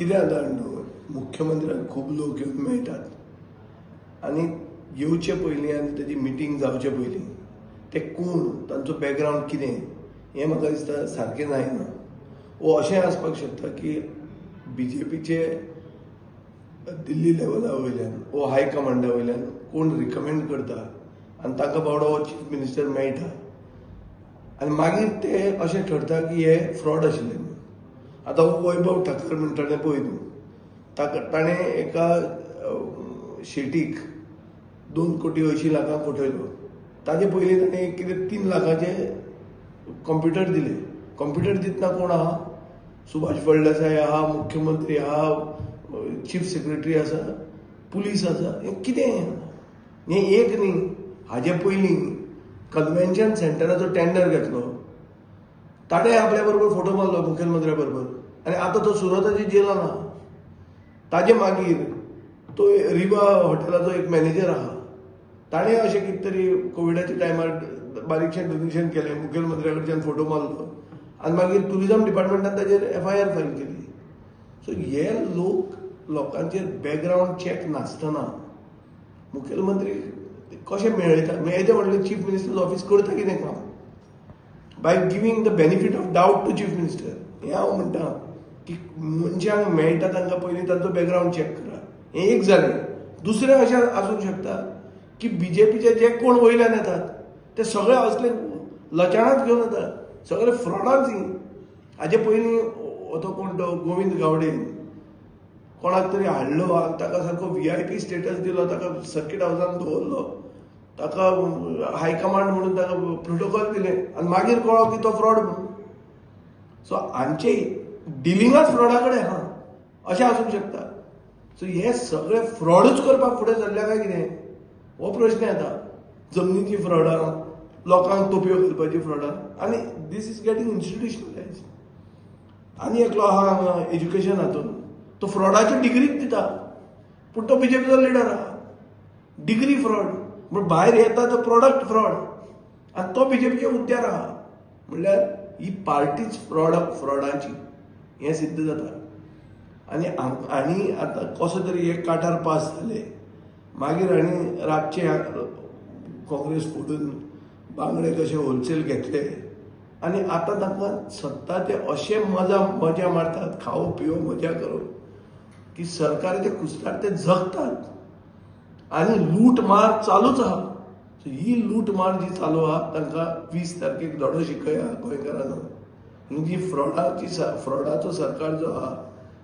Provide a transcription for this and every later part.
कितें जाता मुख्यमंत्र्याक खूब लोक येवन मेळटात आनी येवचे पयलीं आनी तेजी मिटींग जावचे पयलीं ते कोण तांचो बॅकग्रावंड कितें हें म्हाका दिसता सारकें जायना. वो अशें आसपाक शकता की BJPचे दिल्ली लेवला वयल्यान वो हाय कमांडा वयल्यान कोण रिकमेंड करता आनी ताका बावडो हो चीफ मिनिस्टर मेळटा आनी मागीर ते अशें ठरता की हे फ्रॉड आशिल्लें म्हणून. आतां वैभव ठाकर म्हणटालें पळय तूं ताणें एका शेटीक 2,80,00,000 फटयलो. ताजे पयलीं ताणें कितें 3 लाखाचे कंप्युटर दिले. कंप्युटर दितना कोण आहा? सुभाष फळदेसाय आहा, मुख्यमंत्री आहा, चीफ सेक्रेटरी आसा, पुलीस आसा. हें कितें? हें एक न्ही, हाजे पयलीं कन्व्हेन्शन सेंटराचो टेंडर घेतलो. ताणें आपल्या बरोबर फोटो मारलो मुख्यमंत्र्या बरोबर आनी आतां तो सुरताची जेलान आहा. ताजे मागीर तो रिबा हॉटेलाचो एक मॅनेजर आहा. ताणें अशें कितें तरी कोविडाच्या टायमार बारीकशें डोनेशन केलें, मुख्यमंत्र्या कडच्यान फोटो मारलो आनी मागीर टुरिझम डिपार्टमेंटान ताजेर FIR फायल केली. सो हे लोकांचेर बॅकग्रावंड चॅक नासतना मुख्यमंत्री कशें मेळयता म्हणल्यार चीफ मिनिस्टर ऑफिस करता कितें काम by giving the benefit of doubt to chief minister. हें हांव म्हणटा की मनशांक मेळटा तांकां पयलीं तांचो बॅकग्रावंड चॅक करा. हें एक जालें. दुसरें अशें आसूंक शकता की BJPचे जे कोण वयल्यान येतात ते सगळे असले लचाणाच घेवन येतात, सगळे फ्रॉडांच. हाजे पयलीं तो कोण तो गोविंद गावडे कोणाक तरी हाडलो आनी ताका सारको VIP स्टेटस दिलो, ताका सर्कीट हावसान दवरलो, ताका हायकमांड म्हणून ताका प्रोटोकॉल दिले आनी मागीर कळ्ळो की तो फ्रॉड म्हणून. सो हांचे डिलिंगाच फ्रॉडा कडेन आहा अशें आसूंक शकता. सो हे सगळे फ्रॉडूच करपाक फुडें सरल्या काय कितें हो प्रश्न येता. जमनीची फ्रॉडां, लोकांक तोपयो घालपाची फ्रॉडां आनी दीस इज गेटिंग इन्स्टिट्युशनलायज. आनी एकलो आहा हांगा एज्युकेशन हातून तो फ्रॉडाची डिग्रीच दिता पूण तो BJPचो लिडर आहा. डिग्री फ्रॉड पूण भायर येता तो प्रोडक्ट फ्रॉड आनी तो BJPच्या हुद्द्यार आहा. म्हणल्यार ही पार्टीच फ्रॉडांची हें सिद्ध जाता. आनी आतां कसो तरी एक काठार पास जाले मागीर आनी रातचे काँग्रेस फोडून बांगडे कशे होलसेल घेतले आनी आतां तांकां सत्ता ते अशे मजा मारतात, खावो पिवो मजा करून की सरकाराचे कुस्तार ते जगतात आनी लूट मार चालूच आहा. सो ही लूट मार जी चालू आहा तांकां 20 तारखेक धडो शिकया गोंयकारांनो. ही जी फ्रॉडाचो सरकार जो आहा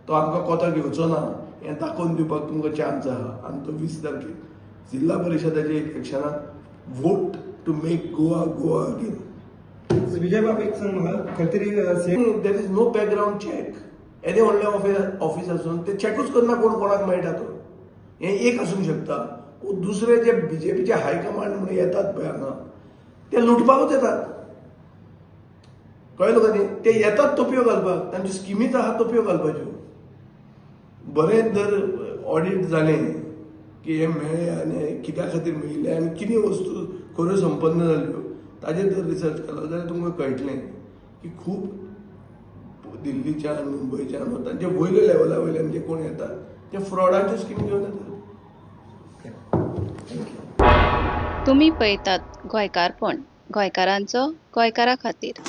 तो आमकां कोतो घेवचो ना हें दाखोवन दिवपाक तुमकां चान्स आहा. आनी तो 20 तारखेक जिल्हा परिशदाच्या इलेक्शनाक vote to make Goa again. Vijay बाब एक सांग म्हाका खंय तरी there is no background check. येदे व्हडले ऑफिस आसून ते चॅकूच करना कोणाक मेळटा तो. हें एक आसूंक शकता. दुसरे जे BJPचे हायकमांड म्हणून येतात पळय हांगा ते लुटपाकूच येतात. कळ्ळें तुका न्ही. ते येतात तोपयो घालपाक, तांच्यो स्किमीच आहा तोपयो घालपाच्यो. बरें जर ऑडिट जालें की हे मेळ्ळे आनी कित्या खातीर मेळिल्ले आनी कितें वस्तू खऱ्यो संपन्न जाल्यो ताजेर जर रिसर्च केलो जाल्यार तुमकां कळटलें की खूब दिल्लीच्यान मुंबयच्यान तांचे वयल्या लेवला वयल्यान जे कोण येतात ते फ्रॉडाच्यो स्कीम घेवन येतात. तुम्ही पळयतात गोंयकारपण, गोंयकारांचो गोंयकारा खातीर.